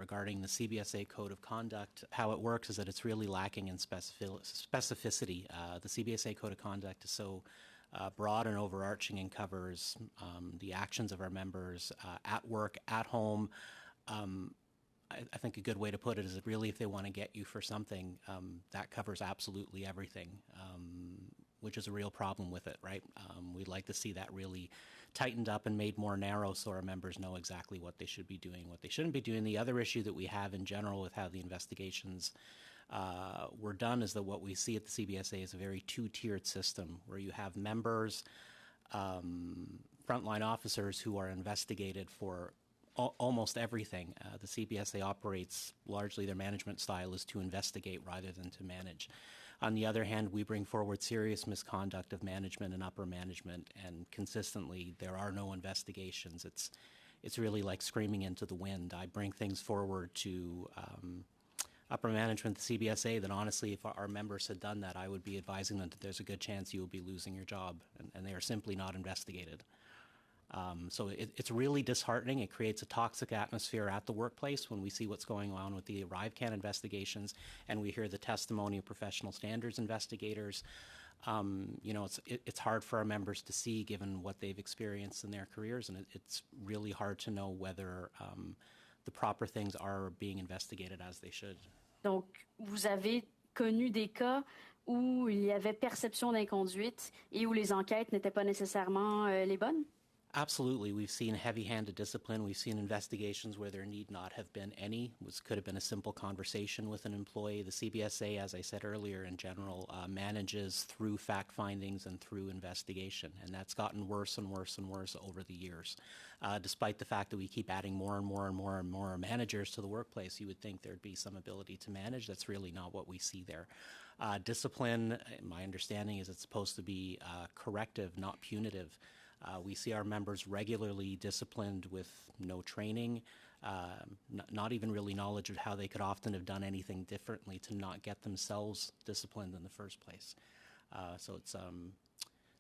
regarding the CBSA Code of Conduct. How it works is that it's really lacking in specificity. The CBSA Code of Conduct is so broad and overarching and covers the actions of our members at work, at home. I think a good way to put it is that really if they want to get you for something, that covers absolutely everything, which is a real problem with it, right? We'd like to see that really tightened up and made more narrow so our members know exactly what they should be doing, what they shouldn't be doing. The other issue that we have in general with how the investigations were done is that what we see at the CBSA is a very two-tiered system where you have members, frontline officers who are investigated for almost everything. The CBSA operates largely, their management style is to investigate rather than to manage. On the other hand, we bring forward serious misconduct of management and upper management, and consistently there are no investigations. It's really like screaming into the wind. I bring things forward to upper management, the CBSA, that honestly, if our members had done that, I would be advising them that there's a good chance you will be losing your job, and they are simply not investigated. So it's really disheartening. It creates a toxic atmosphere at the workplace when we see what's going on with the ArriveCAN investigations and we hear the testimony of professional standards investigators. It's hard for our members to see given what they've experienced in their careers, and it's really hard to know whether the proper things are being investigated as they should. Donc, vous avez connu des cas où il y avait perception d'inconduite et où les enquêtes n'étaient pas nécessairement les bonnes? Absolutely. We've seen heavy-handed discipline. We've seen investigations where there need not have been any. Could have been a simple conversation with an employee. The CBSA, as I said earlier, in general, manages through fact findings and through investigation. And that's gotten worse and worse and worse over the years. Despite the fact that we keep adding more and more and more and more managers to the workplace, you would think there'd be some ability to manage. That's really not what we see there. Discipline, my understanding is it's supposed to be corrective, not punitive. We see our members regularly disciplined with no training, not even really knowledge of how they could often have done anything differently to not get themselves disciplined in the first place. So it's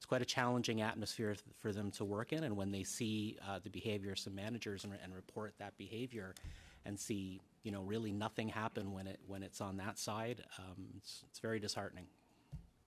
quite a challenging atmosphere for them to work in, and when they see the behavior of some managers and report that behavior and see really nothing happen when it's on that side, it's very disheartening.